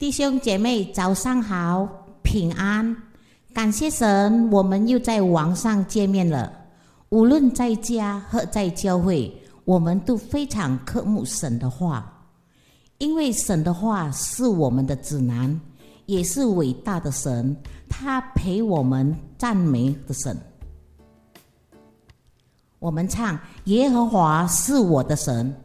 弟兄姐妹，早上好，平安！感谢神，我们又在网上见面了。无论在家和在教会，我们都非常渴慕神的话，因为神的话是我们的指南，也是伟大的神，他陪我们赞美的神。我们唱耶和华是我的神。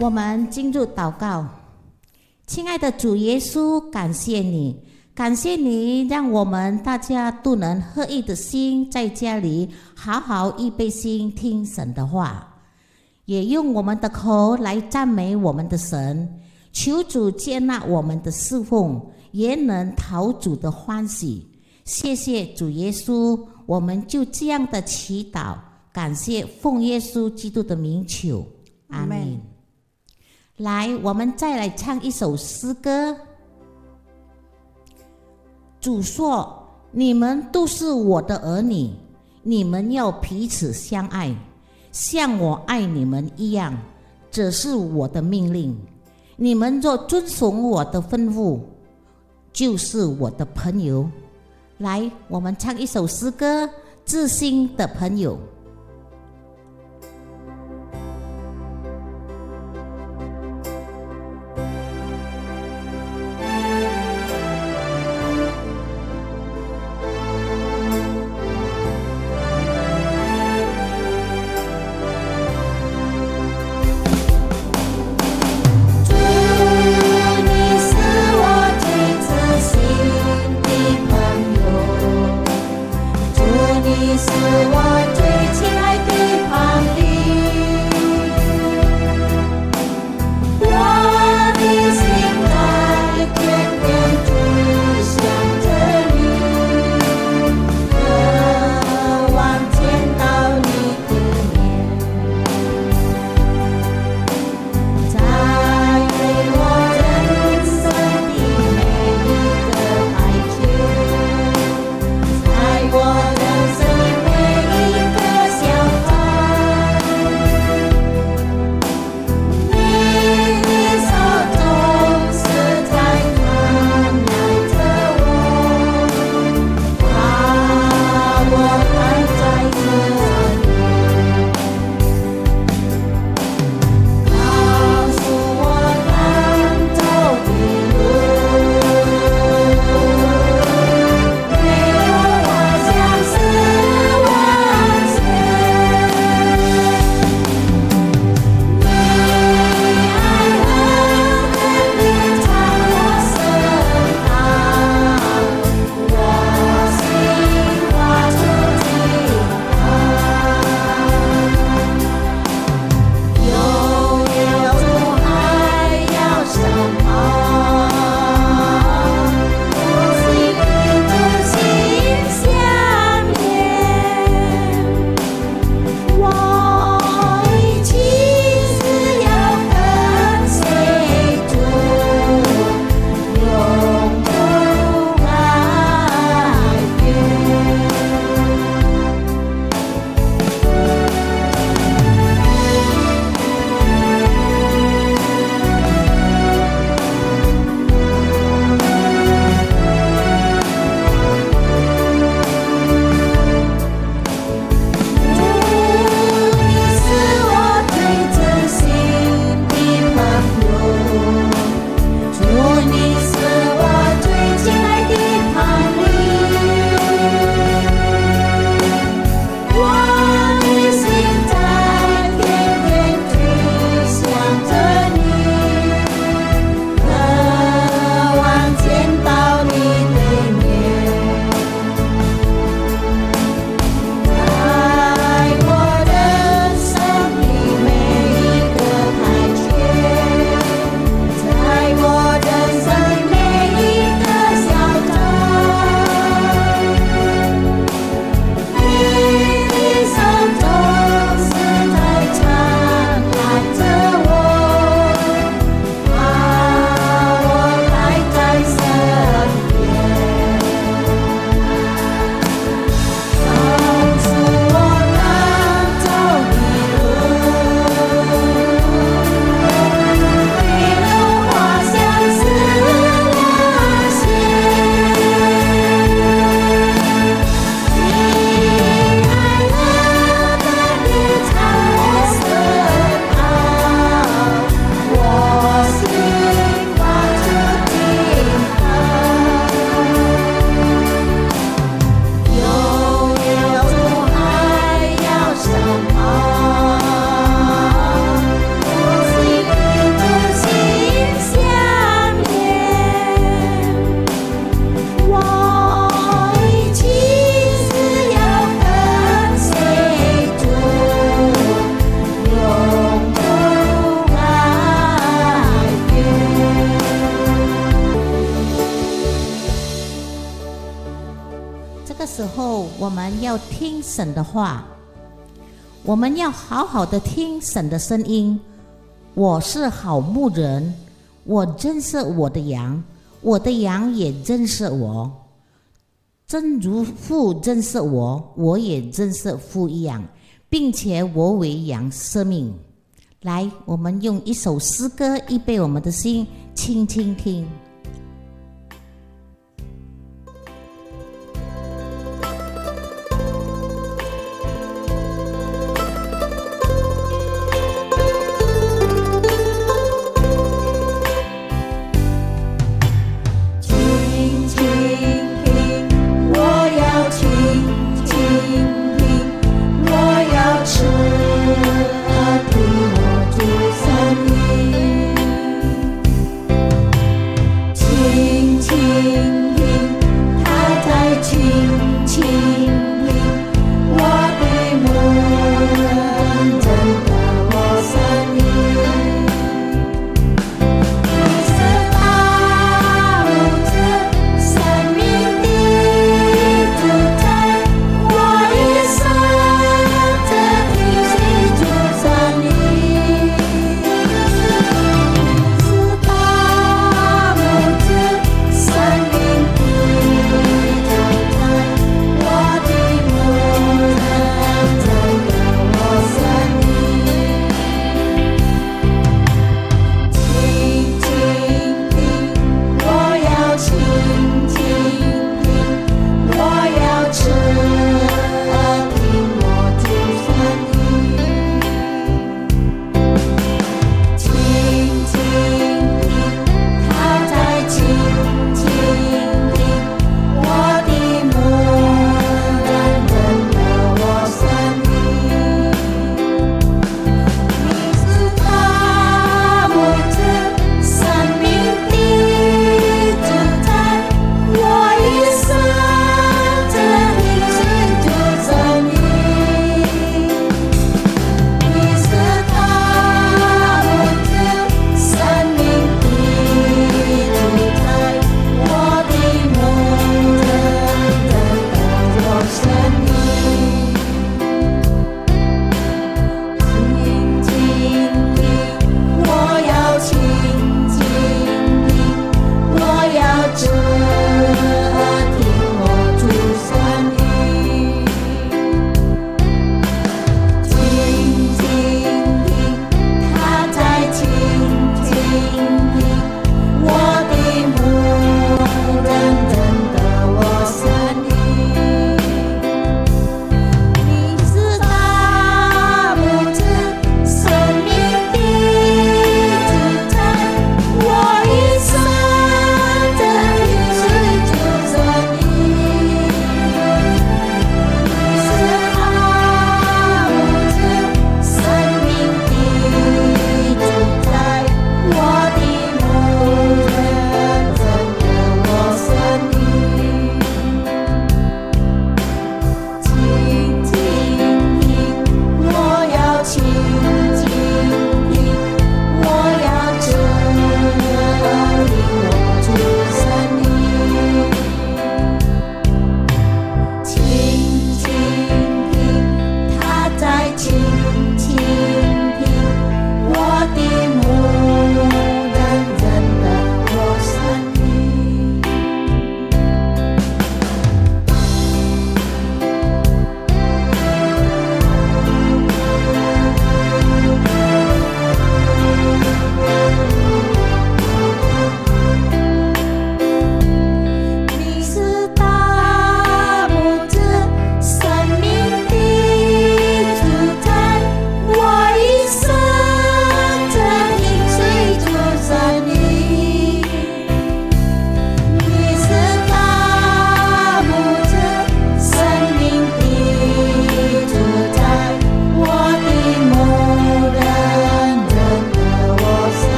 我们进入祷告。亲爱的主耶稣，感谢你，感谢你让我们大家都能合一的心，在家里好好预备心听神的话，也用我们的口来赞美我们的神。求主接纳我们的侍奉，也能讨主的欢喜。谢谢主耶稣，我们就这样的祈祷，感谢奉耶稣基督的名求，阿们。来，我们再来唱一首诗歌。主说：你们都是我的儿女，你们要彼此相爱，像我爱你们一样，这是我的命令。你们若遵从我的吩咐，就是我的朋友。来，我们唱一首诗歌《知心的朋友》。是我最时候，我们要听神的话，我们要好好的听神的声音。我是好牧人，我认识我的羊，我的羊也认识我。正如父认识我，我也认识父一样，并且我为羊舍命。来，我们用一首诗歌预备我们的心，轻轻听。听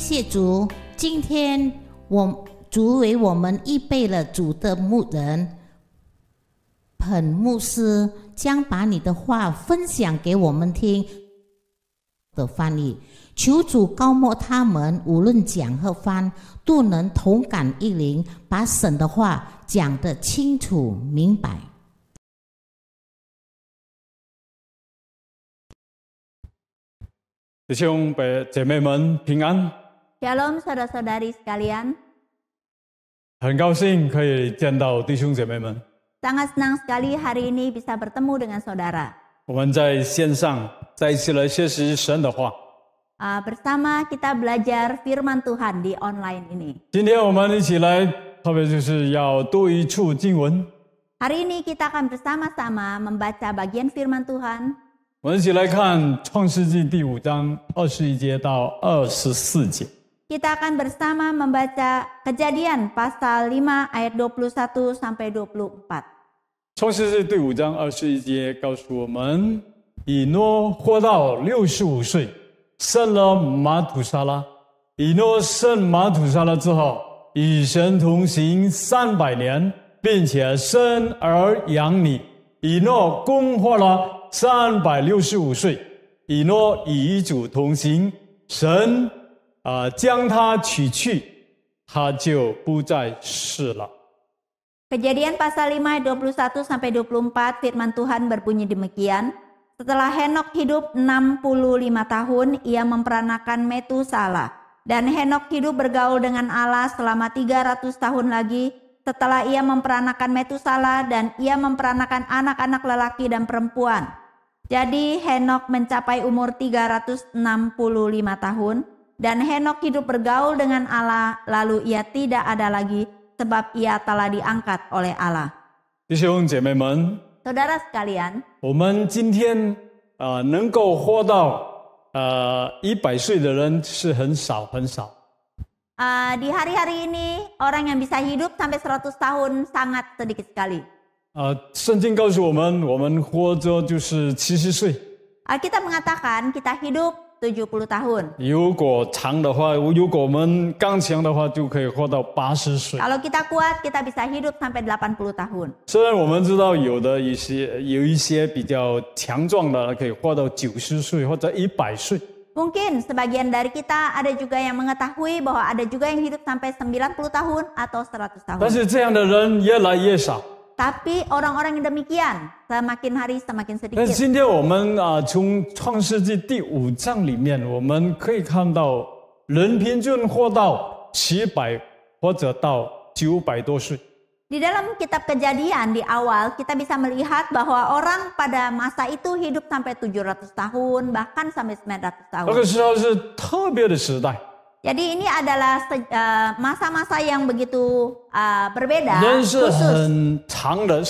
谢主，今天主为我们预备了主的牧人彭牧师，将把你的话分享给我们听的翻译。求主高摩他们，无论讲和翻，都能同感一灵，把神的话讲得清楚明白。弟兄姐妹们平安。Shalom saudara-saudari sekalian. 很高兴可以见到弟兄姐妹们。Sangat senang sekali hari ini bisa bertemu dengan saudara. 我们在线上再一次来学习神的话。Bersama kita belajar firman Tuhan di online ini. 今天我们一起来，特别就是要读一处经文。Hari ini kita akan bersama-sama membaca bagian firman Tuhan. 我们一起来看创世纪第5章21节到24节。Kita akan bersama membaca Kejadian pasal 5 ayat 21 sampai 24. 创世纪第5章21节告诉我们，以诺活到65岁，生了马土沙拉。以诺生马土沙拉之后，与神同行300年，并且生儿养女。以诺共活了365岁。以诺与主同行，神将他取去，他就不再世了。Kejadian pasal 5 ayat 21 sampai 24 firman Tuhan berbunyi demikian. Setelah Henok hidup 65 tahun, ia memperanakan Metusala. Dan Henok hidup bergaul dengan Allah selama 300 tahun lagi. Setelah ia memperanakan Metusala dan ia memperanakan anak-anak lelaki dan perempuan. Jadi Henok mencapai umur 365 tahun. Dan Henok hidup bergaul dengan Allah, lalu ia tidak ada lagi sebab ia telah diangkat oleh Allah. 弟兄姐妹们， Saudara sekalian, 我们今天能够活到100岁的人是很少很少。di hari-hari ini orang yang bisa hidup sampai 100 tahun sangat sedikit sekali. 圣经告诉我们，我们活着就是70岁。Alkitab mengatakan kita hidup 70 tahun. 如果长的话，如果我们刚强的话，就可以活到80岁。 Kalau kita kuat, kita bisa hidup sampai 80 tahun. 虽然我们知道有一些比较强壮的可以活到90岁或者100岁。 Mungkin sebagian dari kita ada juga yang mengetahui bahwa ada juga yang hidup sampai 90 tahun atau 100 tahun. 但是这样的人越来越少。 Tapi orang-orang yang demikian semakin hari semakin 但 sedikit. 今天我们从创世纪第5章里面，我们可以看到人平均活到700或者到900多岁。 Di dalam kitab Kejadian di awal kita bisa melihat bahwa orang pada masa itu hidup sampai 700 tahun bahkan sampai 900 tahun. 那个时候是特别的时代。 Jadi ini adalah masa-masa yang begitu berbeda, 人是 khusus. 很长的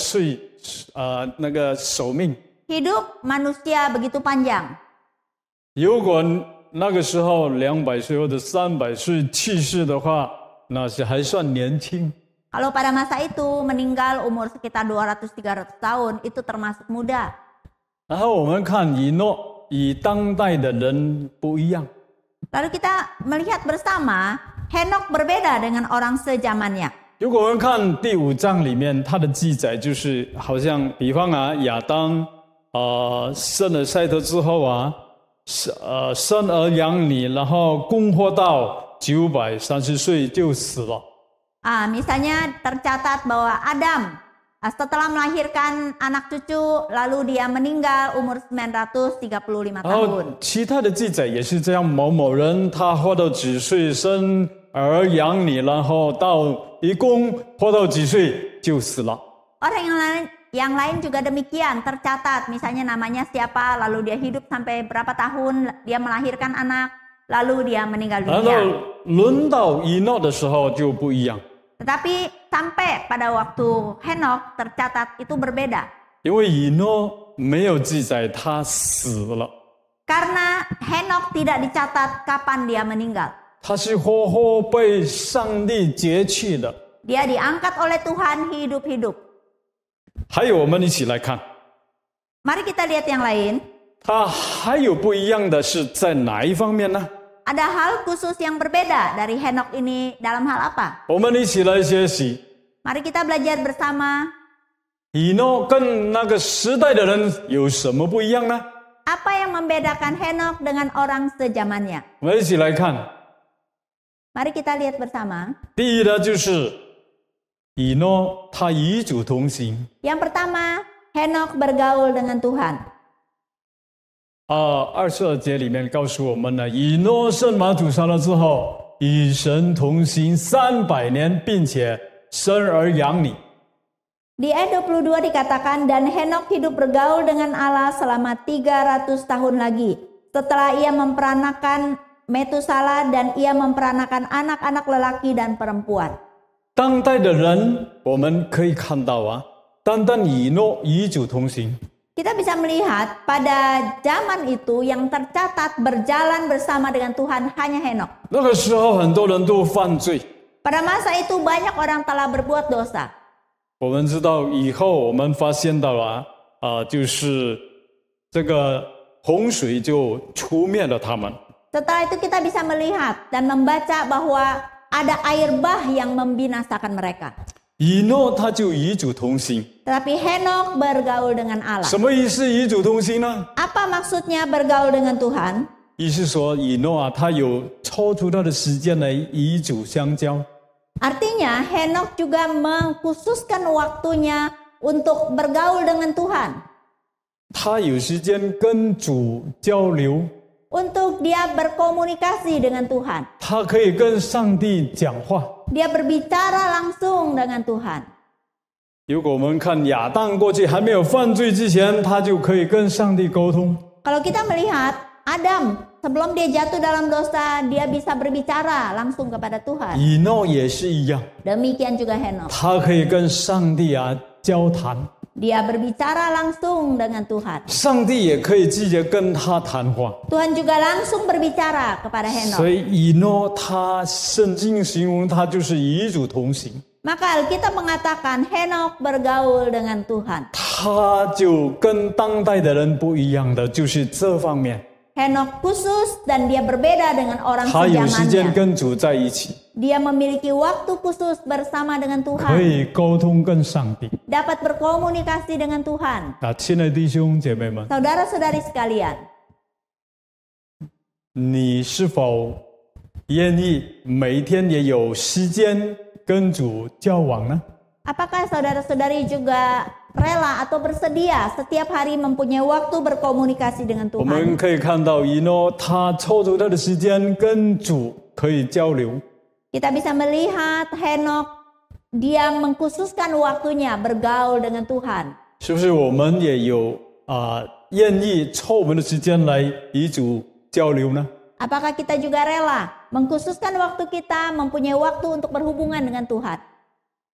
那个寿命。 Hidup manusia begitu panjang. 如果那个时候200岁或者300岁去世的话，那是还算年轻。 Kalau pada masa itu meninggal umur sekitar 200-300 tahun itu termasuk muda. 然后我们看以诺与当代的人不一样。 Lalu kita melihat bersama Henok berbeda dengan orang sezamannya. 如果我们看第5章里面，它的记载就是好像，比方亚当生了赛特之后生儿养女，然后共活到930岁就死了。 Misalnya tercatat bahwa Adam setelah melahirkan anak cucu lalu dia meninggal umur 935 tahun. 然后其他的记载也是这样，某某人他活到几岁生儿养女，然后到一共活到几岁就死了。 Orang yang lain juga demikian tercatat, misalnya namanya siapa, lalu dia hidup sampai berapa tahun, dia melahirkan anak, lalu dia meninggal 然后 dunia. 轮到以诺的时候就不一样， Tetapi sampai pada waktu Henok tercatat itu berbeda. 因为以诺没有记载他死了， Karena Henok tidak dicatat kapan dia meninggal. 他是活活被上帝接去的。 Dia diangkat oleh Tuhan hidup-hidup. 还有，我们一起来看， Mari kita lihat yang lain. 他还有不一样的是在哪一方面呢？ ada hal khusus yang berbeda dari Henok ini dalam hal apa? 我们一起来学习。 Mari kita belajar bersama. 以诺跟那个时代的人有什么不一样呢？ Apa yang membedakan Henok dengan orang sezamannya? 我们一起来看。 Mari kita lihat bersama. 第一呢，就是以诺他与主同行。 Yang pertama, Henok bergaul dengan Tuhan. 22节里面告诉我们呢，以诺生马土沙拉之后，与神同行300年，并且生儿养女。 Di ayat 22 dikatakan, dan Henok hidup bergaul dengan Allah selama 300 tahun lagi. Setelah ia memperanakan Metusala dan ia memperanakan anak-anak lelaki dan perempuan. 当代的人，我们可以看到单单以诺与主同行。 Kita bisa melihat pada zaman itu yang tercatat berjalan bersama dengan Tuhan hanya Henok. 那个时候，很多人都犯罪。 Pada masa itu banyak orang telah berbuat dosa. 我们知道以后，我们发现到就是这个洪水就出灭了他们。 Setelah itu kita bisa melihat dan membaca bahwa ada air bah yang membinasakan mereka. 以诺他就与主同行。 Tetapi Henok bergaul dengan Allah. 什么意思？与主同行呢？ Apa maksudnya bergaul dengan Tuhan? 意思说，以诺他有抽出他的时间来与主相交。 Artinya Henok juga mengkhususkan waktunya untuk bergaul dengan Tuhan. 他有时间跟主交流， Untuk dia berkomunikasi dengan Tuhan. 他可以跟上帝讲话。 Dia berbicara langsung dengan Tuhan. 如果我们看亚当过去还没有犯罪之前，他就可以跟上帝沟通。 Kalau kita melihat Adam sebelum dia jatuh dalam dosa, dia bisa berbicara langsung kepada Tuhan. 以诺也是一样， Demikian juga Henok. 他可以跟上帝交谈， Dia berbicara langsung dengan Tuhan. 上帝也可以直接跟他谈话。 Tuhan juga langsung berbicara kepada 所 Henok. 以以诺他圣经形容他就是与主同行， Maka Alkitab mengatakan Henok bergaul dengan Tuhan. 他就跟当代的人不一样的，就是这方面， Henok khusus dan dia berbeda dengan orang 他有时间 sezamannya. 跟主在一起， Dia memiliki waktu khusus bersama dengan 可 Tuhan. 以沟通跟上帝。 Dapat berkomunikasi dengan Tuhan. 亲爱的弟兄姐妹们， Saudara-saudari sekalian, 你是否愿意每天也有时间跟主交往呢？ apakah saudara-saudari juga rela atau bersedia setiap hari mempunyai waktu berkomunikasi dengan 我们 Tuhan? 可以看到以诺他抽出他的时间跟主可以交流。 Kita bisa melihat Henok, dia mengkhususkan waktunya bergaul dengan Tuhan. 是不是我们也有愿意抽我们的时间来与主交流呢？ Apakah kita juga rela mengkhususkan waktu kita mempunyai waktu untuk berhubungan dengan Tuhan?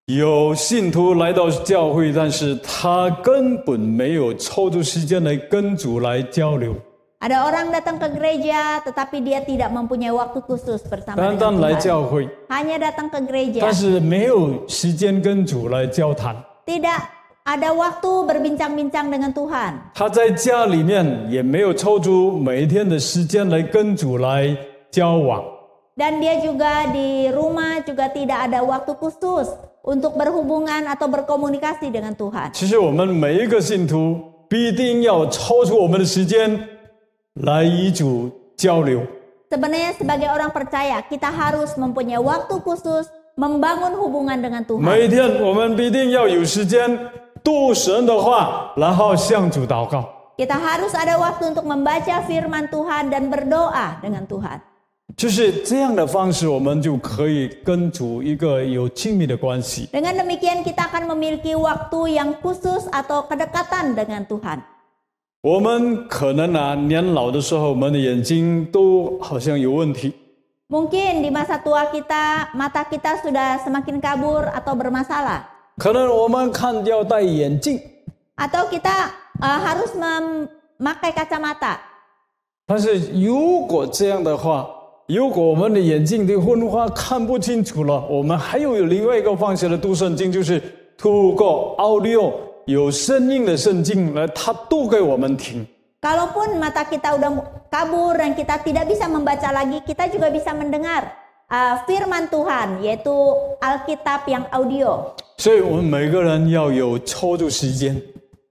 有信徒来到教会，但是他根本没有抽出时间来跟主来交流， Ada orang datang ke gereja tetapi dia tidak mempunyai waktu khusus bersama 单 dengan 单来 Tuhan. 教会， Hanya datang ke gereja. 但是没有时间跟主来交谈。 Tidak ada waktu berbincang-bincang dengan Tuhan. 他在家里面也没有抽出每一天的时间来跟主来交往。 Dan dia juga di rumah juga tidak ada waktu khusus untuk berhubungan atau berkomunikasi dengan Tuhan. 其实我们每一个信徒必定要抽出我们的时间来与主交流。 Sebenarnya sebagai orang percaya kita harus mempunyai waktu khusus membangun hubungan dengan 每一 Tuhan. 天我们必定要有时间读神的话，然后向主祷告。 Kita harus ada waktu untuk membaca firman Tuhan dan berdoa dengan Tuhan. 就是这样的方式，我们就可以跟主一个有亲密的关系。 Dengan demikian kita akan memiliki waktu yang khusus atau kedekatan dengan Tuhan. 我们可能年老的时候，我们的眼睛都好像有问题。 Mungkin di masa tua kita, mata kita sudah semakin kabur atau bermasalah. 可能我们看要戴眼镜， Atau kita harus memakai kacamata. 但是如果这样的话，如果我们的眼睛的昏花看不清楚了，我们还有另外一个方式的读圣经，就是透过 audio 有声音的圣经来，它读给我们听。Kalaupun mata kita udah kabur dan kita tidak bisa membaca lagi, kita juga bisa mendengar firman Tuhan, yaitu Alkitab yang audio. 所以我们每个人要有抽出时间，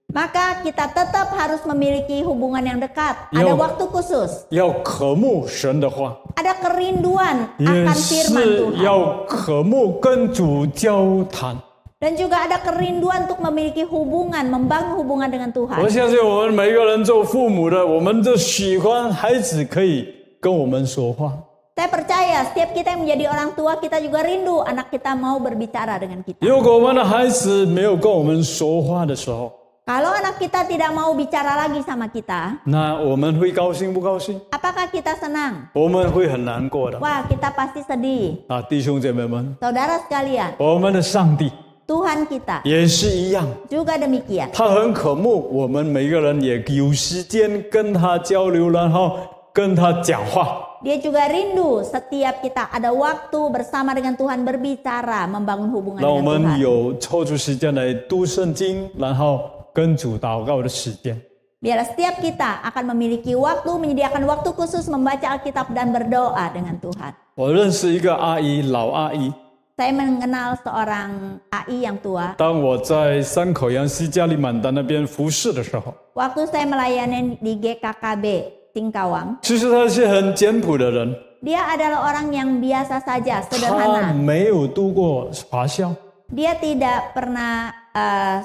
Maka kita tetap harus memiliki hubungan yang dekat. Ada Yo. waktu khusus. 要渴慕神的话， Ada kerinduan 也 akan firman 是 Tuhan. 要渴慕跟主交谈。 Dan juga ada kerinduan untuk memiliki hubungan, membangun hubungan dengan 我 Tuhan. 相信我们每一个人做父母的，我们都喜欢孩子可以跟我们说话。 Saya percaya setiap kita yang menjadi orang tua, kita juga rindu anak kita mau berbicara dengan kita. 如果我们的孩子没有跟我们说话的时候， Kalau anak kita tidak mau bicara lagi sama kita, 那我们会高兴不高兴？ apakah kita senang? 我们会很难过的。 Wah, kita pasti sedih. 啊，弟兄姐妹们， Saudara sekalian, 我们的上帝 Tuhan kita 也是一样， juga demikian. 他很渴慕我们每个人也有时间跟他交流，然后跟他讲话。 Dia juga rindu setiap kita ada waktu bersama dengan Tuhan berbicara, membangun hubungan 让我 dengan 们 Tuhan. 有抽出时间来读圣经，然后跟主祷告的时间。 Biarlah setiap kita akan memiliki waktu, menyediakan waktu khusus membaca Alkitab dan berdoa dengan Tuhan. 我认识一个阿姨，老阿姨。 Saya mengenal seorang AI yang tua. 当我在山口洋西加利满丹那边服侍的时候， Waktu saya melayani di GKKB Singkawang, 其实他是很简朴的人， dia adalah orang yang biasa saja, 他 sederhana. 没有读过华校， Dia tidak pernah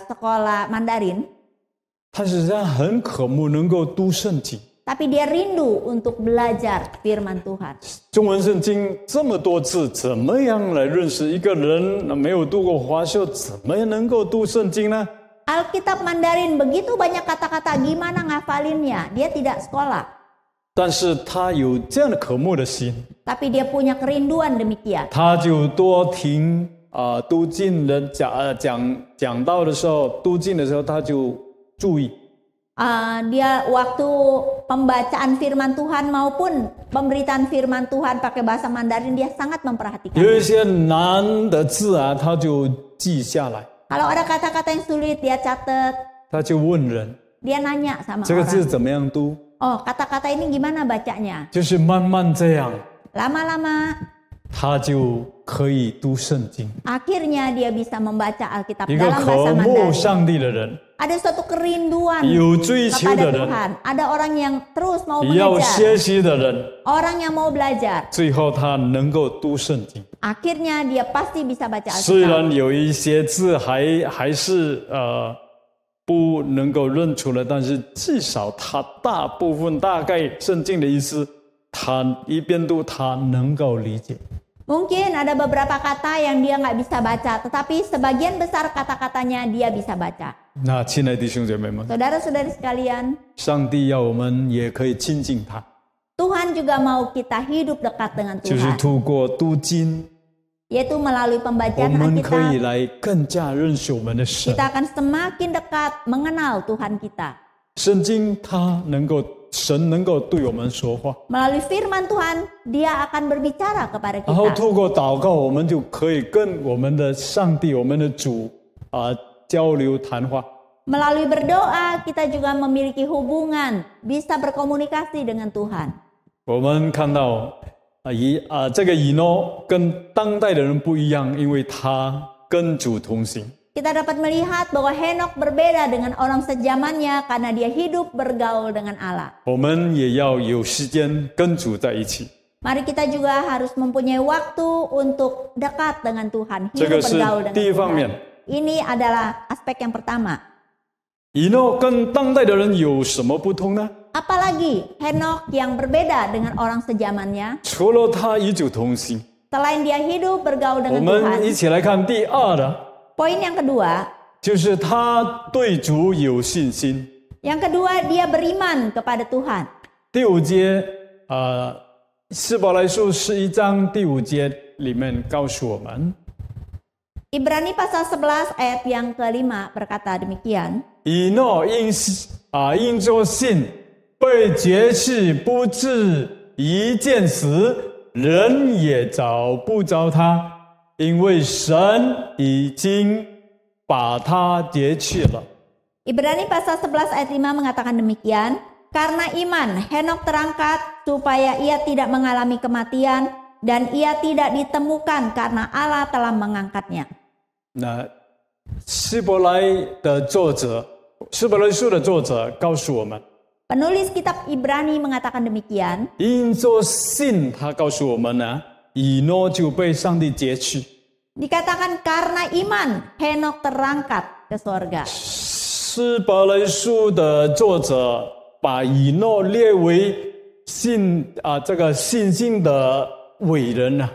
sekolah Mandarin, 他实际上很渴慕能够读圣经。 tapi dia rindu untuk belajar firman Tuhan. 中文圣经这么多字，怎么样来认识一个人没有读过华校，怎么样能够读圣经呢？ Alkitab Mandarin begitu banyak kata-kata, gimana ngafalinnya? Dia tidak sekolah. 但是他有这样的渴慕的心， Tapi dia punya kerinduan demikian. 他就多听读经人讲道的时候，读经的时候他就注意。 Dia waktu pembacaan firman Tuhan maupun pemberitaan firman Tuhan pakai bahasa Mandarin, dia sangat memperhatikan. 有一些难的字啊，他就记下来， Kalau ada kata-kata yang sulit, dia catat, 他就问人 dia nanya sama 这个字 orang. 怎么样读， Oh, kata-kata ini gimana bacanya? 就是慢慢这样， Lama-lama 他就可以读圣经。 akhirnya dia bisa membaca Alkitab 一个 dalam 渴 bahasa 慕 Mandarin. 上帝的人， Ada suatu kerinduan 有追求 kepada 的人， Tuhan. Ada orang yang terus mau 要 mengejar, 学习的人， orang yang mau belajar. 最后他能够读圣经。 Akhirnya dia pasti bisa baca 虽 Alkitab. 然有一些字还是不能够认出来，但是至少他大部分大概圣经的意思，他一边读他能够理解。 Mungkin ada beberapa kata yang dia nggak bisa baca, tetapi sebagian besar kata-katanya dia bisa baca. 那亲爱的弟兄姐妹们， Saudara-saudari sekalian, 上帝要我们也可以亲近他， Tuhan juga mau kita hidup dekat dengan 就是 Tuhan, 透过读经， yaitu melalui 我 pembacaan 们可以 Alkitab, 来更加认识我们的神。 kita akan semakin dekat mengenal Tuhan kita. 圣经它能够，神能够对我们说话， Melalui firman Tuhan, dia akan berbicara kepada 然后 kita. 透过祷告，我们就可以跟我们的上帝、我们的主交流谈话。 Melalui berdoa, kita juga memiliki hubungan, bisa berkomunikasi dengan Tuhan. 我们看到这个以诺跟当代的人不一样，因为他跟主同行。 Kita dapat melihat bahwa Henok berbeda dengan orang sejamannya karena dia hidup bergaul dengan Allah. 我们也要有时间跟主在一起。 Mari kita juga harus mempunyai waktu untuk dekat dengan Tuhan, 这 hidup 个是 bergaul 第一 dengan 方面。 Tuhan. Ini adalah aspek yang pertama. 以诺跟当代的人有什么不同呢？ Apalagi Henok yang berbeda dengan orang sejamannya, 除了他与主同行， selain dia hidup bergaul 我 dengan 们 Tuhan. 一起来看第二的， Poin yang kedua, 就是他对主有信心。 yang kedua dia beriman kepada Tuhan. 第五节，希伯来书11章第5节里面告诉我们， Ibrani pasal 11 ayat yang kelima berkata demikian. 以诺因着信被绝去，不至一见死，人也找不着他，因为神已经把他绝去了。 Ibrani pasal 11 ayat 5 mengatakan demikian. Karena iman, Henokh terangkat supaya ia tidak mengalami kematian dan ia tidak ditemukan karena Allah telah mengangkatnya. 那希伯来书的作者告诉我们， Penulis kitab Ibrani mengatakan demikian. 因着信，他告诉我们呢，以诺就被上帝接去。 Dikatakan karena iman, Henokh terangkat ke sorga. 希伯来书的作者把以诺列为这个信心的伟人啊。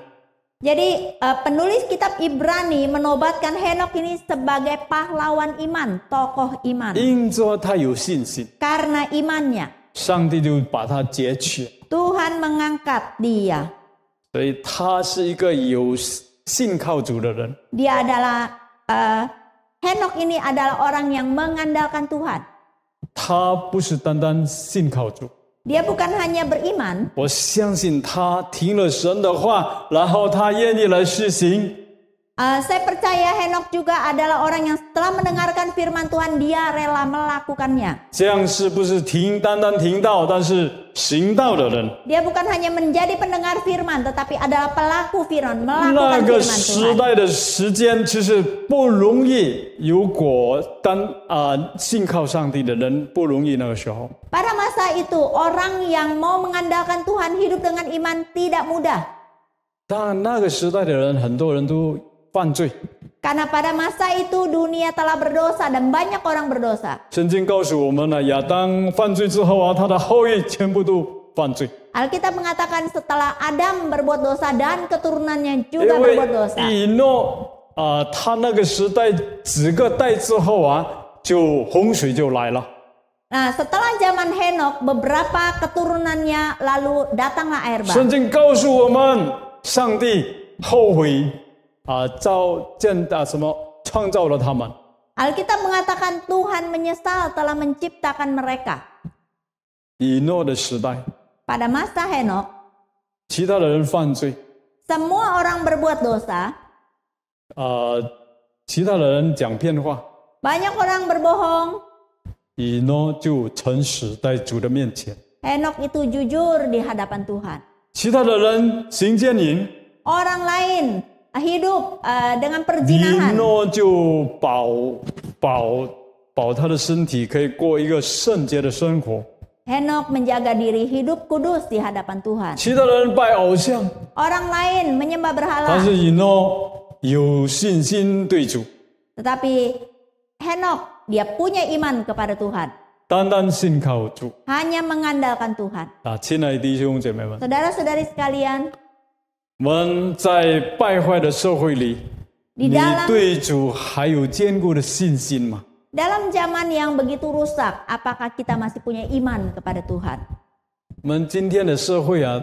Jadi penulis kitab Ibrani menobatkan Henokh ini sebagai pahlawan iman, tokoh iman. 因着他有信心， Karena imannya, 上帝就把他接去， Tuhan mengangkat dia. 所以他是一个有信靠主的人。 Dia adalah Henokh ini adalah orang yang mengandalkan Tuhan. 他不是单单信靠主， Dia bukan hanya beriman, 我相信他听了神的话，然后他愿意来实行。 saya percaya Henokh juga adalah orang yang setelah mendengarkan firman Tuhan, dia rela melakukannya. 这样是不是单单听到，但是行道的人？ Dia bukan hanya menjadi pendengar firman, tetapi adalah pelaku firman, 那 melakukan 个 firman 时 Tuhan. 代的时间其实不容易，如果信靠上帝的人不容易。那个时候， Pada masa itu, orang yang mau mengandalkan Tuhan hidup dengan iman tidak mudah. 当然那个时代的人，很多人都犯罪。 Karena pada masa itu dunia telah berdosa dan banyak orang berdosa. 圣经告诉我们呢，亚当犯罪之后啊，他的后裔全部都犯罪。 Alkitab mengatakan setelah Adam berbuat dosa dan keturunannya 因 juga 为 berbuat dosa. 以诺他那个时代几个代之后啊，就洪水就来了。 Nah, setelah zaman Henokh, beberapa keturunannya lalu datanglah air bah. 圣经告诉我们，上帝后悔创造了他们。 Alkitab mengatakan Tuhan menyesal telah menciptakan mereka. 以诺的时代， Pada masa Henokh, 其他的人犯罪， semua orang berbuat dosa, 其他的人讲骗话， banyak orang berbohong. 以诺就诚实在主的面前。 Henokh itu jujur di hadapan Tuhan. 其他的人行奸淫， Orang lain hidup dengan 以 perzinahan. 诺就保他的身体可以过一个圣洁的生活。 Henokh menjaga diri hidup kudus di hadapan Tuhan. 其他人拜偶像， Orang lain menyembah 但 berhala. 是以诺有信心对主， Tetapi Henokh dia punya iman kepada Tuhan. 单单信靠主。 Hanya mengandalkan Tuhan. 亲爱的弟兄姐妹们， Saudara-saudari sekalian, 我们在败坏的社会里， di 你 dalam 对主还有坚固的信心吗？ dalam zaman yang begitu rusak, apakah kita masih punya iman kepada Tuhan? 我们今天的社会啊，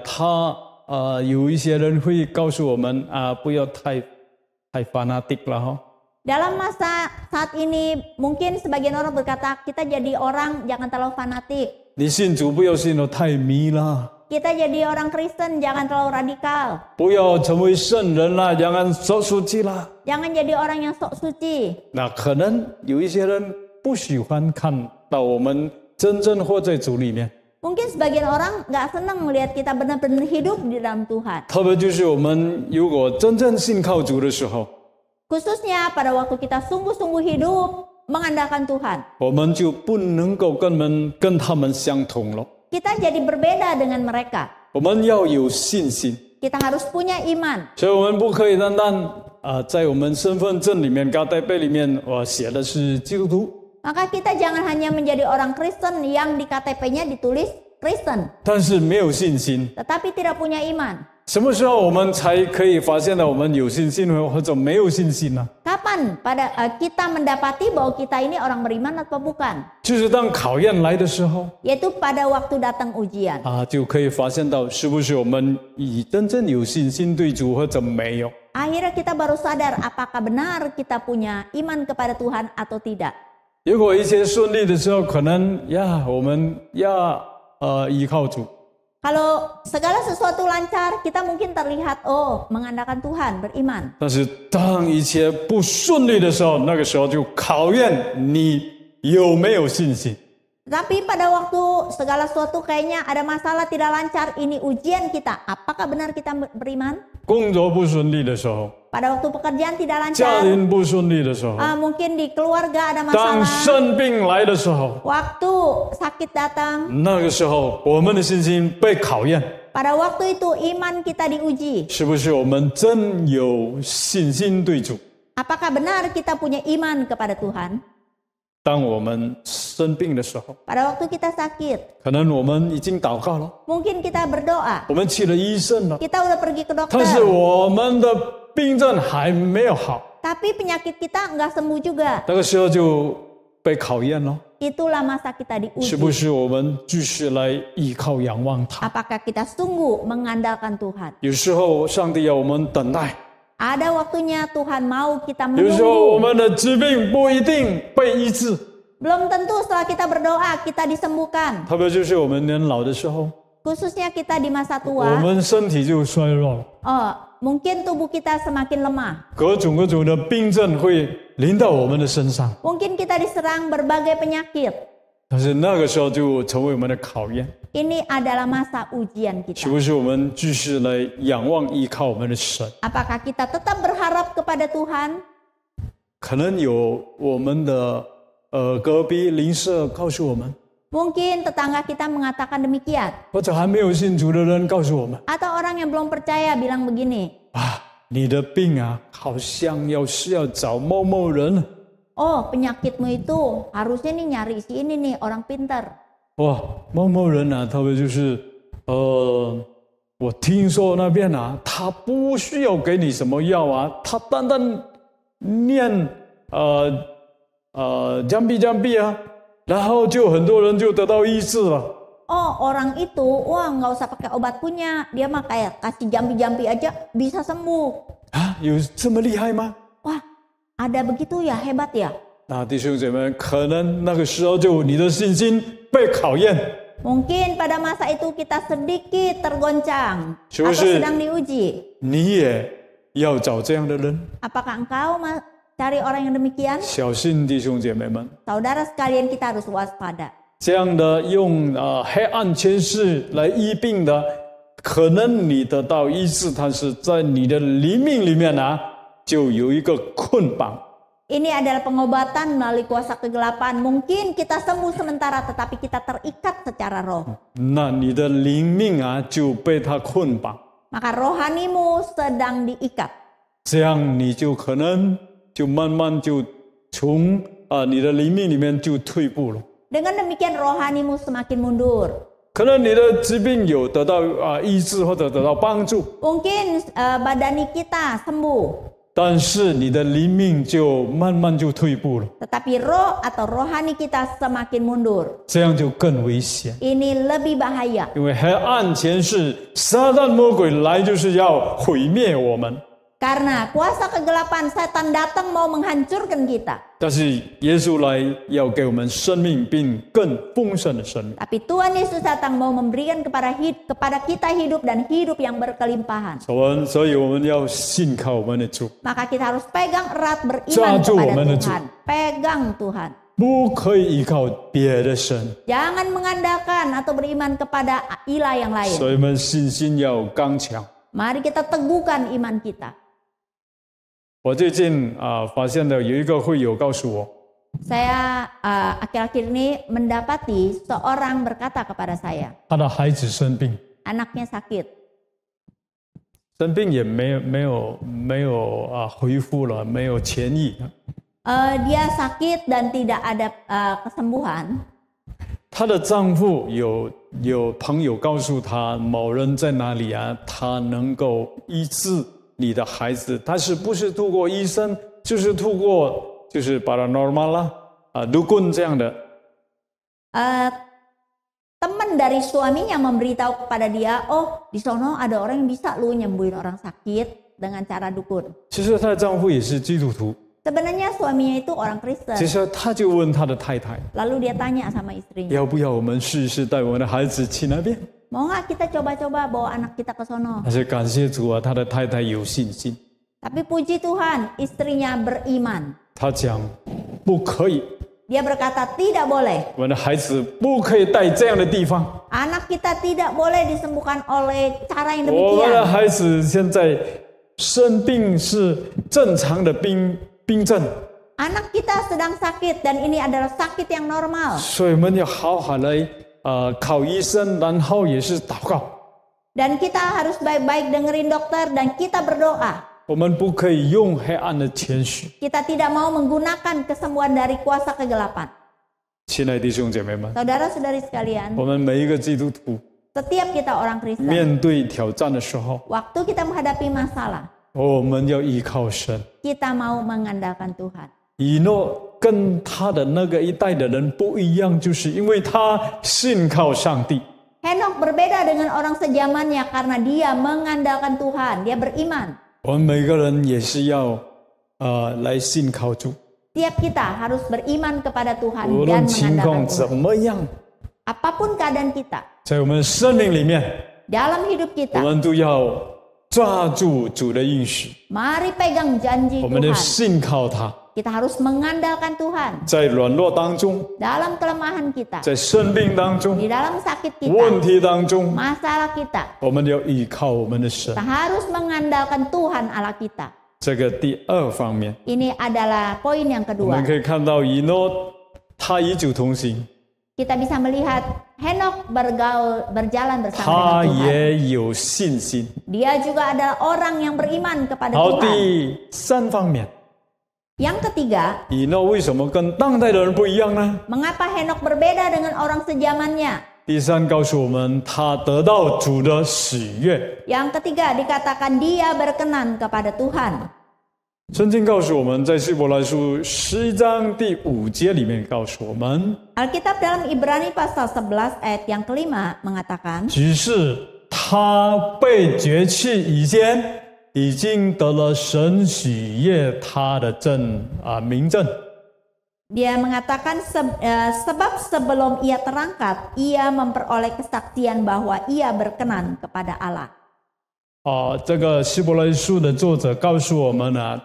有一些人会告诉我们不要太fanatik了哈。 Dalam masa saat ini, mungkin sebagian orang berkata, kita jadi orang jangan terlalu fanatik. 你信主不要信得太迷啦， Kita jadi orang Kristen jangan terlalu radikal. 不要成为圣人啦，jangan sok suci啦。 Jangan jadi orang yang sok suci. 那可能有一些人不喜欢看到我们真正活在主里面， Mungkin sebagian orang gak senang melihat kita benar-benar hidup di dalam Tuhan. 特别就是我们如果真正信靠主的时候， Khususnya pada waktu kita sungguh-sungguh hidup mengandalkan Tuhan. 我们就不能够跟他们相同了。 Kita jadi berbeda dengan mereka. 我们要有信心， Kita harus punya iman. 所以我们不可以单单在我们身份证里面、KTP里面写的是基督徒， Maka kita jangan hanya menjadi orang Kristen yang di KTP-nya ditulis Kristen, 但是没有信心。 tetapi tidak punya iman. 什么时候我们才可以发现到我们有信心或者没有信心呢？ Kapan kita mendapati bahwa kita ini orang beriman atau bukan? 就是当考验来的时候 Yaitu pada waktu datang ujian. 就可以发现到是不是我们真正有信心对主或者没有。 Akhirnya kita baru sadar apakah benar kita punya iman kepada Tuhan atau tidak. 如果一切顺利的时候，可能我们要依靠主。 Kalau segala sesuatu lancar, kita mungkin terlihat mengandalkan Tuhan, beriman. 但是当一切不顺利的时候，那个时候就考验你有没有信心。Tapi pada waktu segala sesuatu kayaknya ada masalah, tidak lancar, ini ujian kita. Apakah benar kita beriman? 工作不顺利的时候， Pada waktu pekerjaan tidak 家 lancar, 庭不顺利的时候， mungkin di keluarga ada 当 masalah, 生病来的时候， waktu sakit datang, 那个时候我们的信心被考验， pada waktu itu iman kita diuji. 是不是我们真有信心对主？ Apakah benar kita punya iman kepada Tuhan? 当我们生病的时候， Pada waktu kita sakit, 可能我们已经祷告了， mungkin kita berdoa, 我们去了医生了， kita udah pergi ke 但是 dokter, 我们的病症还没有好， tapi penyakit kita nggak sembuh juga. 那个时候就被考验了， Itulah masa kita 是不 diuji. 是我们继续来依靠仰望他？ Apakah kita sungguh mengandalkan Tuhan? 有时候上帝要我们等待， Ada waktunya Tuhan mau kita 有时候我 menunggu. 们的疾病不一定被医治， Belum tentu setelah kita berdoa kita disembuhkan. 特别就是我们年老的时候， Khususnya kita di masa 我 tua, 们身体就衰弱了， mungkin tubuh kita semakin lemah. 各种的病症会临到我们的身上， Mungkin kita diserang berbagai penyakit. 但是那个时候就成为我们的考验， Ini adalah masa ujian 是 kita. 不是我们继续来仰望依靠我们的神？ Apakah kita tetap berharap kepada Tuhan? 可能有我们的隔壁邻舍告诉我们， Mungkin tetangga kita mengatakan demikian. 或者还没有信主的人告诉我们 Atau orang yang belum percaya bilang begini, 啊，你的病啊，好像是要找某某人。 oh penyakitmu itu harusnya nih nyari si ini nih orang pintar. 哇，某某人啊，特别就是我听说那边啊，他不需要给你什么药啊，他单单念jambi啊，然后就很多人就得到医治了。 Oh orang itu, wah nggak usah pakai obat punya, dia mah kayak kasih jampi-jampi aja bisa sembuh. 啊，有这么厉害吗？ Wah ada begitu ya, hebat ya. 那弟兄姐妹，可能那个时候就你的信心被考验， Mungkin pada masa itu kita sedikit tergoncang atau 是不是？ sedang diuji. 你也要找这样的人， Apakah engkau cari orang yang demikian? 小心弟兄姐妹们。 Saudara sekalian, kita harus waspada. 这样的用黑暗权势来医病的，可能你得到医治，但是在你的灵命里面啊，就有一个捆绑。 Ini adalah pengobatan melalui kuasa kegelapan. Mungkin kita sembuh sementara, tetapi kita terikat secara roh. 那你的灵命啊就被他捆绑， Maka rohanimu sedang diikat. 这样你就可能就慢慢就从你的灵命里面就退步了。 Dengan demikian rohanimu semakin mundur. 可能你的疾病有得到医治或者得到帮助， Mungkin badani kita sembuh, 但是你的灵命就慢慢就退步了， tetapi roh atau rohani kita semakin mundur. 这样就更危险。 Ini lebih bahaya. 因为黑暗前世撒旦魔鬼来就是要毁灭我们， Karena kuasa kegelapan setan datang mau menghancurkan kita. 但是耶稣来要给我们生命，并更丰盛的生命。 Tapi Tuhan Yesus datang mau memberikan kepada kita hidup dan hidup yang berkelimpahan. 所以我们要信靠我们的主， Maka kita harus pegang erat beriman 抓住我们的 kepada 主。 Tuhan. Pegang Tuhan. 不可以依靠别的神， Jangan mengandalkan atau beriman kepada ilah yang lain. 所以我们信心要刚强。 Mari kita teguhkan iman kita. 我最近发现的有一个会友告诉我， Saya akhir-akhir ini mendapati seorang berkata kepada saya, 他的孩子生病， anaknya sakit. 生病也没有恢复了，没有痊愈。 Dia sakit dan tidak ada kesembuhan. 她的丈夫有朋友告诉她，某人在哪里啊？他能够医治你的孩子，但是不是透过医生，就是透过paranormal 啦dukun 这样的。 Teman dari suaminya memberitahu kepada dia, oh di sono ada orang yang bisa lu nyembuhin orang sakit dengan cara dukun. 其实她的丈夫也是基督徒， Sebenarnya suaminya itu orang Kristen. 其实他就问他的太太， Lalu dia tanya sama istrinya, 要不要我们试一试带我们的孩子去那边？ mau nggak kita coba-coba bawa anak kita ke sono? 但是感谢主啊，他的太太有信心， Tapi puji Tuhan, istrinya beriman. 他讲不可以， Dia berkata tidak boleh. 我们的孩子不可以在这样的地方。 Anak kita tidak boleh disembuhkan oleh cara yang 我们的 demikian. 孩子现在生病是正常的病症， Anak kita sedang sakit dan ini adalah sakit yang normal. 所以我们要好好来考医生，然后也是祷告。 Dan kita harus baik-baik dengerin dokter dan kita berdoa. 我们不可以用黑暗的谦虚。 Kita tidak mau menggunakan kesembuhan dari kuasa kegelapan. 亲爱的弟兄姐妹们， Saudara-saudari sekalian, 我们每一个基督徒 setiap kita orang Kristen, 面对挑战的时候， waktu kita menghadapi masalah, 我们要依靠神。 kita mau mengandalkan Tuhan. 以诺跟他的那个一代的人不一样，就是因为他信靠上帝。 Henok berbeda dengan orang sejamannya karena dia mengandalkan Tuhan, dia beriman. 我们每个人也是要来信靠主， Tiap kita harus beriman kepada Tuhan 无 dan 论情 mengandalkan 况怎 Tuhan. 么样， Apapun keadaan kita, 在我们的生命里面， dalam hidup 我 kita, 们都要抓住主的应许， mari pegang janji 我们的 Tuhan. 信靠他， Kita harus mengandalkan Tuhan 在软弱当中， dalam kelemahan kita, 在生病当中 di，dalam sakit 问 kita, 题当中， masalah kita. 我们要依靠我们的神 Kita。harus mengandalkan Tuhan Allah kita. 这个第二方面， Ini adalah poin yang 我们 kedua. 可以看到以诺他与主同行， Kita bisa melihat Henok berjalan bersama 他 dengan Tuhan. 也有信心。 Dia juga adalah orang yang beriman kepada 好， Tuhan. 第三方面， Yang ketiga, 以诺为什么跟当代的人不一样呢？ mengapa Henok berbeda dengan orang sejamannya? 第三告诉我们，他得到主的喜悦。 Yang ketiga dikatakan dia berkenan kepada Tuhan. 圣经告诉我们，在希伯来书11章第5节里面告诉我们， Alkitab dalam Ibrani pasal 11 ayat yang kelima mengatakan, 只是他被决弃以前，已经得了神喜悦他的明证。 dia mengatakan sebab sebelum ia terangkat, ia memperoleh kesaksian bahwa ia berkenan kepada Allah. 这个希伯来书的作者告诉我们呢，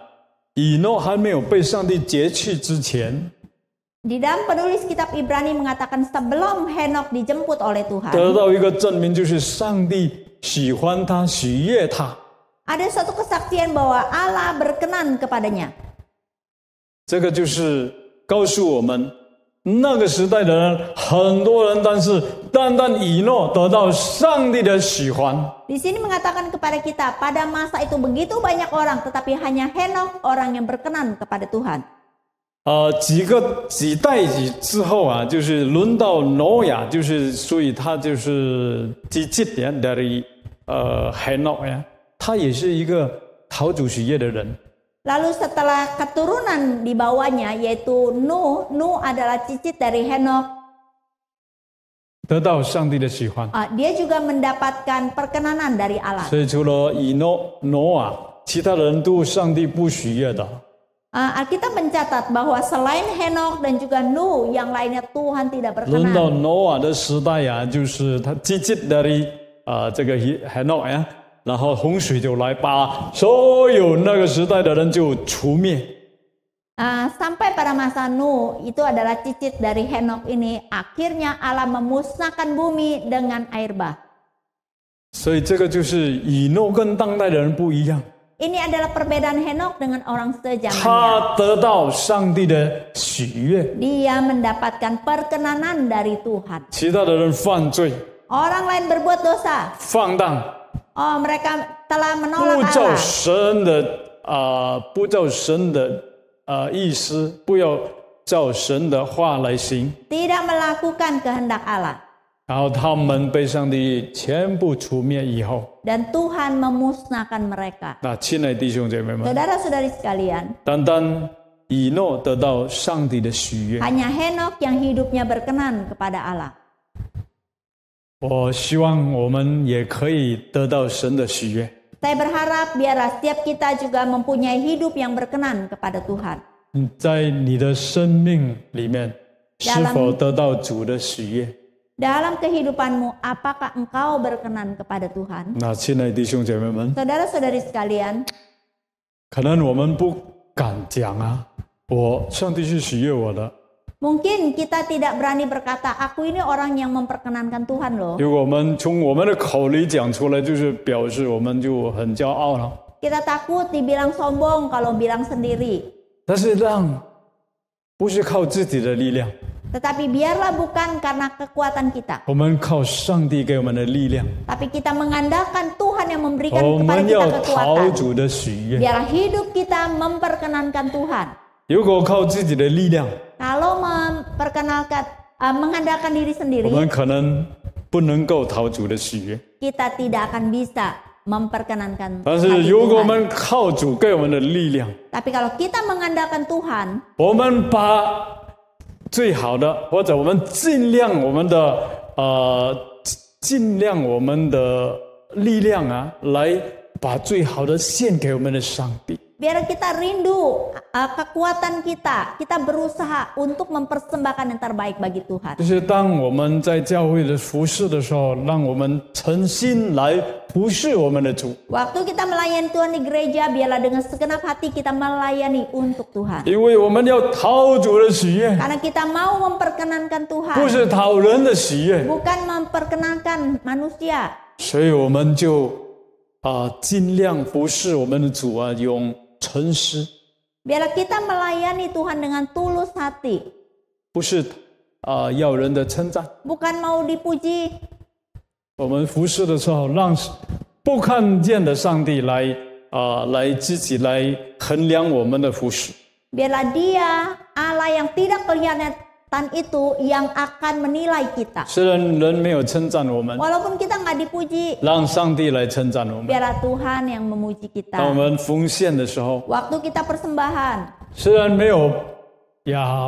以诺还没有被上帝截去之前， Di dalam penulis kitab Ibrani mengatakan sebelum Henok dijemput oleh 得 Tuhan, 到一个证明，就是上帝喜欢他、喜悦他。 ada suatu kesaksian bahwa Allah berkenan kepadanya. 这个就是告诉我们，那个时代的人很多人，但是单单以诺得到上帝的喜欢。 Di sini mengatakan kepada kita, pada masa itu begitu banyak orang, tetapi hanya Henok orang yang berkenan kepada Tuhan. 几代之后啊，就是轮到挪亚，就是所以他就是接dari Henok ya，他也是一个讨主喜悦的人。 Lalu setelah keturunan di bawahnya yaitu Nuh adalah cicit dari Henok. 得到上帝的喜欢， Dia juga mendapatkan perkenanan dari Allah. 所以除了以诺、挪亚，其他人都上帝不喜悦的。 Alkitab mencatat bahwa selain Henok dan juga Nuh, yang lainnya Tuhan tidak 轮到 berkenan. 挪亚的时代呀、就是他接dari这个 Henok 呀，然后洪水就来把所有那个时代的人就除灭。 Sampai pada masa Nuh, itu adalah cicit dari Henok ini. Akhirnya Allah memusnahkan bumi dengan air bah. 所以这个就是以诺跟当代的人不一样， Ini adalah perbedaan Henok dengan orang sejamannya. 他得到上帝的喜悦， Dia mendapatkan perkenanan dari Tuhan. 其他的人犯罪、 Orang lain berbuat dosa. 放荡， Mereka telah 不 menolak 照 Allah. 神的不照神的意思，不要照神的话来行。 Tidak melakukan kehendak Allah. 然后他们被上帝全部除灭以后， Dan Tuhan memusnahkan mereka. 那亲爱的弟兄姐妹们， Saudara-saudari sekalian, 单单以诺得到上帝的喜悦， hanya Henok yang hidupnya berkenan kepada Allah. 我希望我们也可以得到神的喜悦。 Saya berharap biarlah setiap kita juga mempunyai hidup yang berkenan kepada Tuhan. 在你的生命里面，是否得到主的喜悦？ Dalam kehidupanmu, apakah engkau berkenan kepada Tuhan? 那亲爱的弟兄姐妹们， Saudara-saudari sekalian, 可能我们不敢讲啊，上帝是喜悦我的， Mungkin kita tidak berani berkata, aku ini orang yang memperkenankan Tuhan loh. 如果我们从我们的口里讲出来，就是表示我们就很骄傲了。 Kita takut dibilang sombong kalau bilang sendiri. 但是不是靠自己的力量， Tetapi biarlah bukan karena kekuatan kita. 我们靠上帝给我们的力量。 Tapi kita mengandalkan Tuhan yang memberikan 我 kepada 们 kita 要讨 kekuatan. 主的喜悦。 Biarlah hidup kita memperkenankan Tuhan. 如果靠自己的力量， Kalau mengandalkan diri 我 sendiri, 们可能不能够讨主的喜悦。 kita tidak akan bisa memperkenankan 但是 hati 如果我 Tuhan. 们靠主给我们的力量， Tapi kalau kita mengandalkan Tuhan, 我们把最好的，或者我们尽量我们的力量啊，来把最好的献给我们的上帝。 biar kita rindu kekuatan kita berusaha untuk mempersembahkan yang terbaik bagi Tuhan. 就是当我们在教会的服侍的时候，让我们诚心来服侍我们的主。 Waktu kita melayani Tuhan di gereja, biarlah dengan segenap hati kita melayani untuk Tuhan. 因为我们要讨主的喜悦， Karena kita mau memperkenankan 不 Tuhan, 是讨人的喜悦， bukan memperkenankan manusia. 所以我们就尽量服侍我们的主啊，用诚实， Biarlah kita melayani Tuhan dengan tulus hati, 不是要人的称赞。 bukan mau dipuji. 我们服侍的时候，让不看见的上帝来自己来衡量我们的服侍。 Biarlah Dia, Allah yang tidak kelihatan itu yang akan menilai kita. 虽然人没有称赞我们， Walaupun kita nggak dipuji, 让上帝来称赞我们。 biarlah Tuhan yang memuji 当我 kita. 们奉献的时候， Waktu kita persembahan, 虽然没有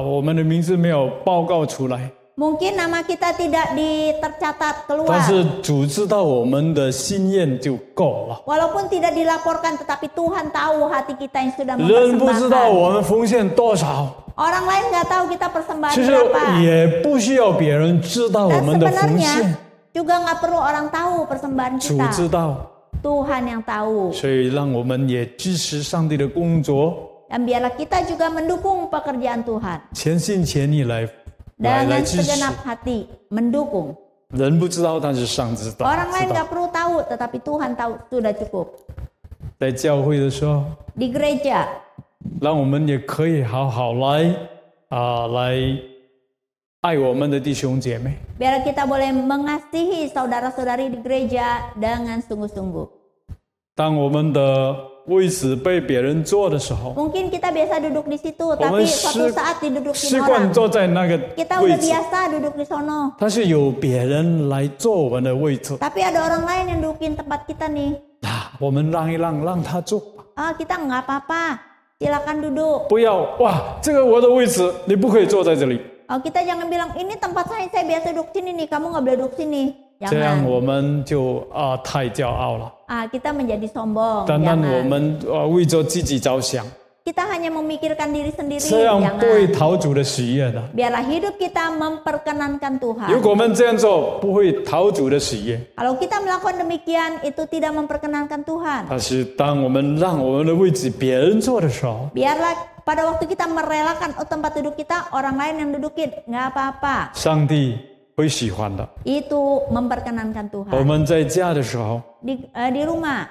我们的名字没有报告出来， mungkin nama kita tidak tercatat 但 keluar. 是主知道我们的心愿就够了。 Walaupun tidak dilaporkan, tetapi Tuhan tahu hati kita yang sudah 人不知道 mempersembahkan. 我们奉献多少， Orang lain nggak tahu kita persembahan 其实 berapa. 也不需要别人知道我 Dan 们的奉 sebenarnya 献， juga nggak perlu orang tahu persembahan 主 kita. 知道。 Tuhan yang tahu. 所以让我们也支持上帝的工作， Dan biarlah kita juga mendukung pekerjaan Tuhan. 全心全意来 Dengan 支持。 segenap hati mendukung. 人不知道，但是上帝知道。 Orang lain 知道 nggak perlu tahu, tetapi Tuhan tahu, sudah cukup. 在教会的时候， Di gereja, 让我们也可以好好来爱我们的弟兄姐妹。 biar kita boleh mengasihi saudara-saudari di gereja dengan sungguh-sungguh. 当我们的位置被别人坐的时候， Mungkin kita biasa duduk di situ, 我们 tapi suatu saat 习 didudukin 惯 orang. 坐在那个 Kita 位 udah 置， biasa duduk di sono. 但是有别人来坐我们的位置， Tapi ada orang lain yang dudukin tempat kita nih. 我们让一让，让他坐吧。 Kita nggak apa-apa, silakan duduk. 不要这个我的位置，你不可以坐在这里。 Kita jangan bilang ini tempat saya biasa duduk sini nih, kamu nggak boleh duduk sini. 这样 Jangan. 我们就太骄傲了。 Kita menjadi sombong. 单单我 Jangan. 们为着自己着想， Kita hanya memikirkan diri sendiri. 这样不会 Jangan. 讨主的喜悦的。 Biarlah hidup kita memperkenankan 如 Tuhan. 果我们这样做，不会讨主的喜悦。 Kalau kita melakukan demikian, itu tidak memperkenankan Tuhan. 但是当我们让我们的位置别人坐的时候， Biarlah pada waktu kita merelakan tempat duduk kita, orang lain yang dudukin, nggak apa-apa. 上帝会喜欢的。 Itu memperkenankan 我 Tuhan. 们在家的时候， Di rumah,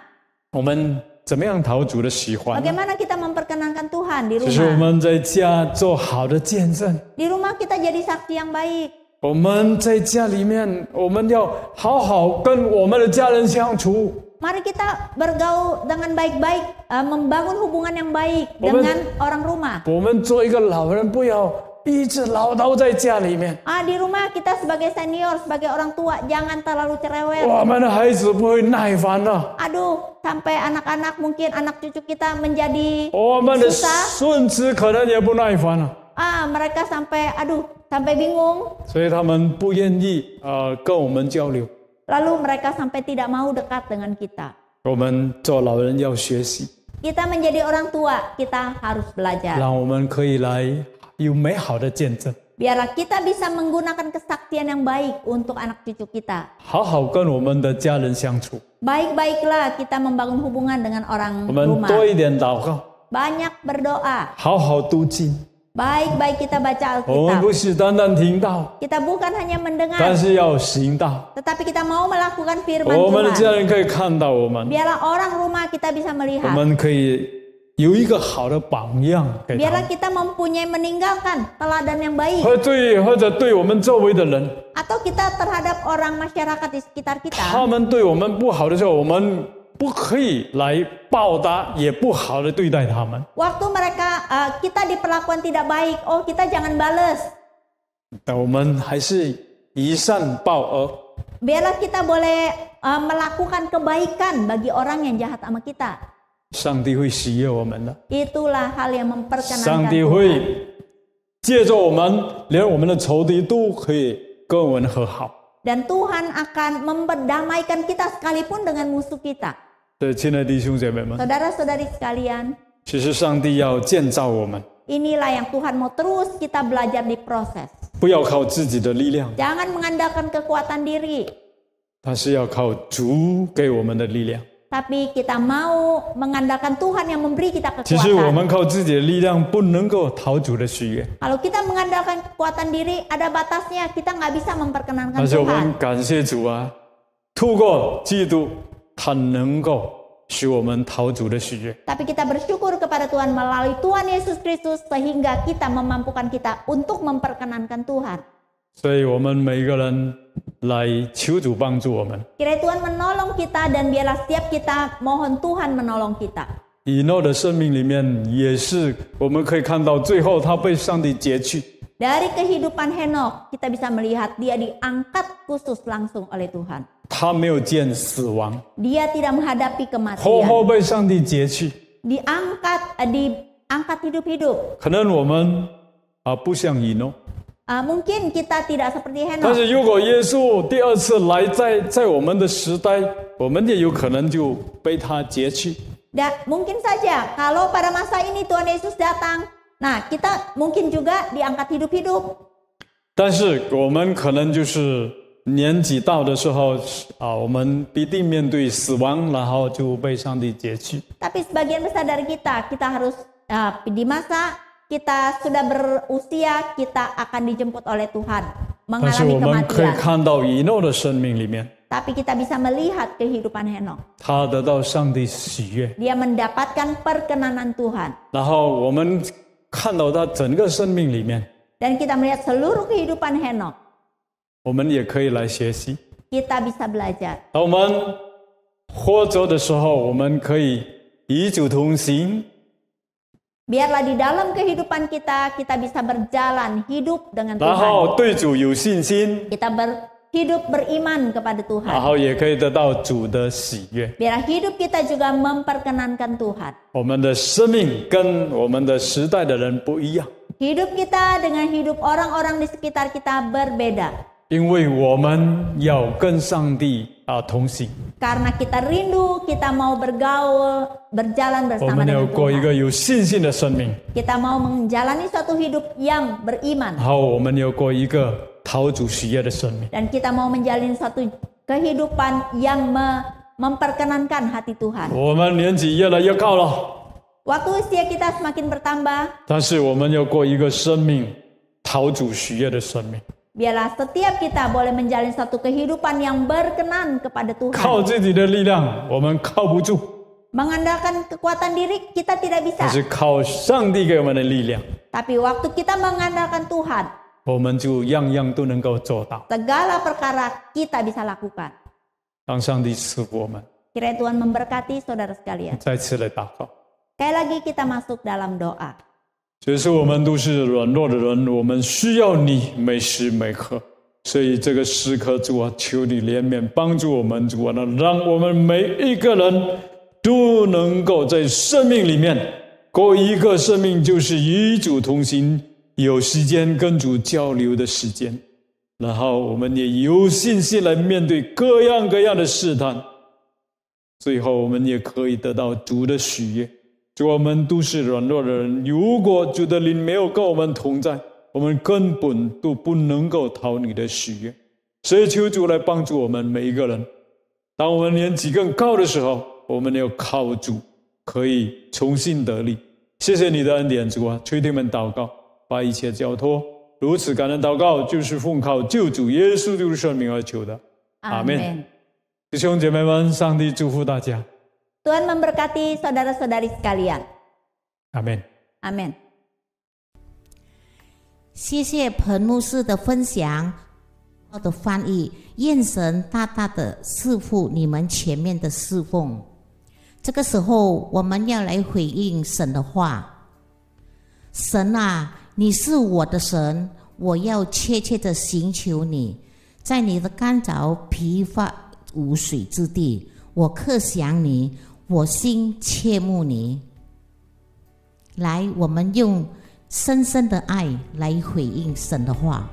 我们怎么样讨主的喜欢呢？ bagaimana kita memperkenankan Tuhan di 就是我 rumah? 们在家做好的见证。 Di rumah kita jadi saksi yang baik. 我们在家里面，我们要好好跟我们的家人相处。 Mari kita bergaul dengan baik-baik, membangun hubungan yang baik Omen. dengan orang rumah. 我们做一个老人，不要一直唠叨在家里面。 Di rumah kita sebagai senior, sebagai orang tua, jangan terlalu cerewet. 我们的孩子不会耐烦了， Aduh, sampai anak-anak mungkin anak cucu kita menjadi 我们的 susah. 孙子可能也不耐烦了， Mereka sampai bingung. 所以他们不愿意跟我们交流。 Lalu mereka sampai tidak mau dekat dengan kita. 我们做老人要学习， Kita menjadi orang tua, kita harus belajar. 让我们可以来有美好的见证， Biarlah kita bisa menggunakan kesaksian yang baik untuk anak cucu kita. 好好跟我们的家人相处。 Baik-baiklah kita membangun hubungan dengan orang 我们 rumah. 多一点祷告， Banyak berdoa. 好好读经， Baik-baik kita baca 我们 Alkitab. 不是单单听到， Kita bukan hanya 但 mendengar, 是要行道。 tetapi kita mau melakukan firman 我们的 Tuhan. 家人可以看到我们， Biarlah orang rumah kita bisa 我 melihat. 们可以有一个好的榜样给他 Biarlah 们， kita mempunyai meninggalkan teladan yang baik. 或者对我们周围的人， Atau kita terhadap orang masyarakat di sekitar kita. 他们对我们不好的时候，我们不可以来报答，也不好的对待他们。 Waktu mereka kita diperlakukan tidak baik, oh kita jangan bales. 但我们还是以善报恶， Biarlah kita boleh melakukan kebaikan bagi orang yang jahat sama kita. 上帝会喜悦我们的。 Itulah hal yang 上 memperkenankan 帝 Tuhan. 会借着我们，连我们的仇敌都可以跟我们和好。 Dan Tuhan akan memperdamaikan kita sekalipun dengan musuh kita. 对，亲爱的弟兄姐妹们， Saudara-saudari sekalian, 其实上帝要建造我们， inilah yang Tuhan mau terus kita belajar diproses. 不要靠自己的力量， Jangan mengandalkan kekuatan diri, 它是要靠主给我们的力量。 tapi kita mau mengandalkan Tuhan yang memberi kita 其实我 kekuatan. 们靠自己的力量不能够讨主的喜悦， Kalau kita mengandalkan kekuatan diri, ada batasnya. Kita nggak bisa memperkenankan 但是我 Tuhan. 们感谢主啊，透过基督，他能够使我们讨主的喜悦。 Tapi kita bersyukur kepada Tuhan melalui Tuhan Yesus Kristus sehingga kita memampukan kita untuk memperkenankan Tuhan. 所以我们每一个人来求主帮助我们。 Kiranya Tuhan menolong kita dan biarlah setiap kita mohon Tuhan menolong kita. 以诺的生命里面也是，我们可以看到最后他被上帝截去， Dari kehidupan Henokh kita bisa melihat dia diangkat khusus langsung oleh Tuhan. 他没有见死亡， Dia tidak menghadapi 活活 kematian. 被上帝截去。 Diangkat hidup-hidup. 可能我们不像以诺， Mungkin kita tidak seperti 但 Henokh. 是如果耶稣第二次来在我们的时代，我们也有可能就被他截去。 Dan mungkin saja kalau pada masa ini Tuhan Yesus datang, nah kita mungkin juga diangkat hidup-hidup. 但是我们可能就是年纪到的时候我们必定面对死亡，然后就被上帝截去。 Tapi sebagian besar dari kita harus di masa kita sudah berusia, kita akan dijemput oleh Tuhan 但是 mengalami 我们可以 kematian. 看到以诺的生命里面， Tapi kita bisa melihat kehidupan Henokh. 他得到上帝喜悦， Dia mendapatkan perkenanan Tuhan. 然后我们看到他整个生命里面， Dan kita melihat seluruh kehidupan Henokh. 我们也可以来学习。 Kita bisa belajar. 当我们活着的时候，我们可以与主同行， Biarlah di dalam kehidupan kita bisa berjalan hidup dengan 然 Tuhan. 后对主有信心， Kita hidup beriman kepada 然 Tuhan. 后也可以得到主的喜悦。 Biarlah hidup kita juga memperkenankan Tuhan. 我们的生命跟我们的时代的人不一样， Hidup kita dengan hidup orang-orang di sekitar kita berbeda. 因为我们要跟上帝同行， Karena kita rindu, kita mau bergaul, berjalan 我 bersama 们要 dengan 过一 Tuhan. 个有信心的生命， Kita mau menjalani suatu hidup yang beriman. 然后我们要过一个讨主喜悦的生命。 Dan kita mau menjalani suatu kehidupan yang memperkenankan hati Tuhan. 我们年纪越来越高了， Waktu usia kita semakin bertambah, 但是我们要过一个生命讨主喜悦的生命。 biarlah setiap kita boleh menjalani suatu kehidupan yang berkenan kepada 靠 Tuhan. 自己的力量，我们靠不住， Mengandalkan kekuatan diri kita tidak 但 bisa. 是靠上帝给我们的力量， Tapi waktu kita mengandalkan Tuhan, 我们就样样都能够做到。 segala perkara kita bisa lakukan. 让上帝赐福我们。 Kiranya Tuhan memberkati saudara sekalian. 再次来祷告。 Sekali lagi kita masuk dalam doa. 其实我们都是软弱的人，我们需要你每时每刻。所以这个时刻，主啊，求你怜悯帮助我们，主啊，让我们每一个人都能够在生命里面过一个生命，就是与主同行，有时间跟主交流的时间，然后我们也有信心来面对各样各样的试探，最后我们也可以得到主的喜悦。主，我们都是软弱的人，如果主的灵没有跟我们同在，我们根本都不能够讨你的喜悦。所以求主来帮助我们每一个人。当我们年纪更高的时候，我们要靠主，可以重新得力。谢谢你的恩典，主啊，垂听我们祷告，把一切交托。如此感恩祷告，就是奉靠救主耶稣基督的圣名而求的。阿们。弟兄姐妹们，上帝祝福大家。Tuhan memberkati saudara-saudari sekalian. 阿们。阿们。谢谢彭牧师的分享的翻译，愿神大大的赐福你们前面的侍奉。这个时候我们要来回应神的话。神啊，你是我的神，我要切切的寻求你，在你的干燥疲乏无水之地，我刻想你，我心切慕你。来，我们用深深的爱来回应神的话。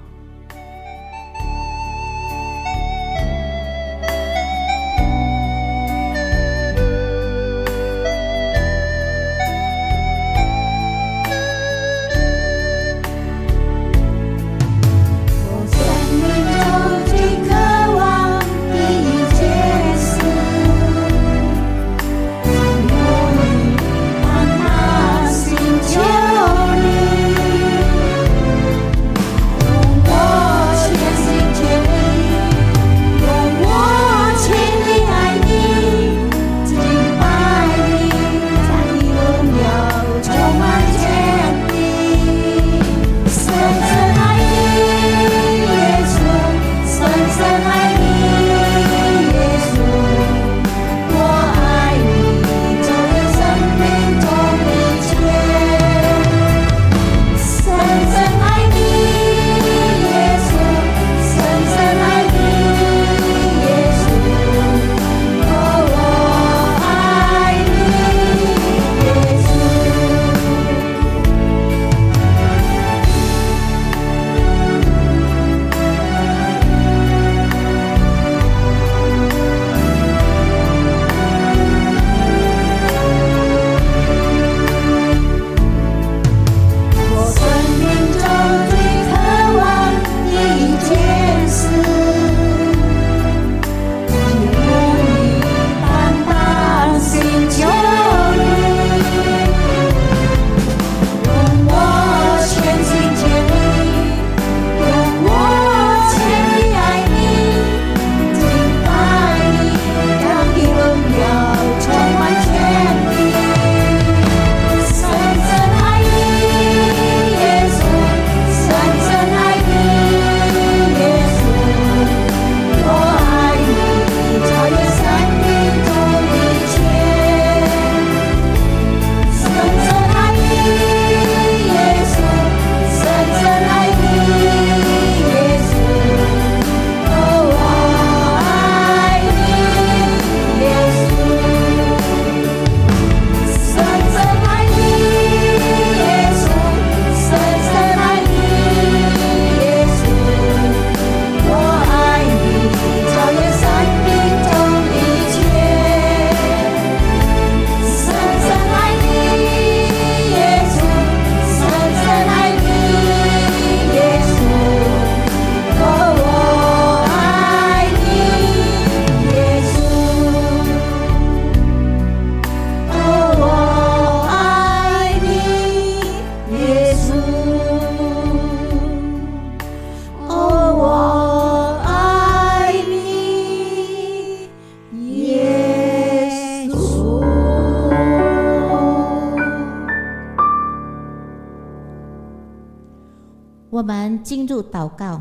我们进入祷告。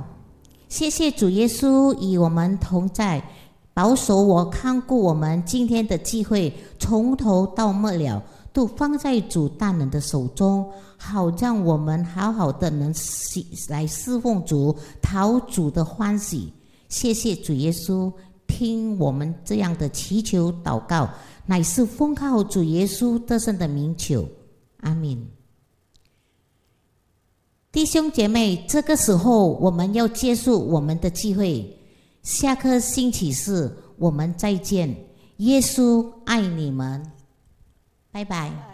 谢谢主耶稣与我们同在，保守我看顾我们今天的聚会，从头到末了都放在主大能的手中，好让我们好好的能来侍奉主，讨主的欢喜。谢谢主耶稣，听我们这样的祈求祷告，乃是奉靠主耶稣得胜的名求，阿们。弟兄姐妹，这个时候我们要结束我们的聚会，下个星期四我们再见。耶稣爱你们，拜拜。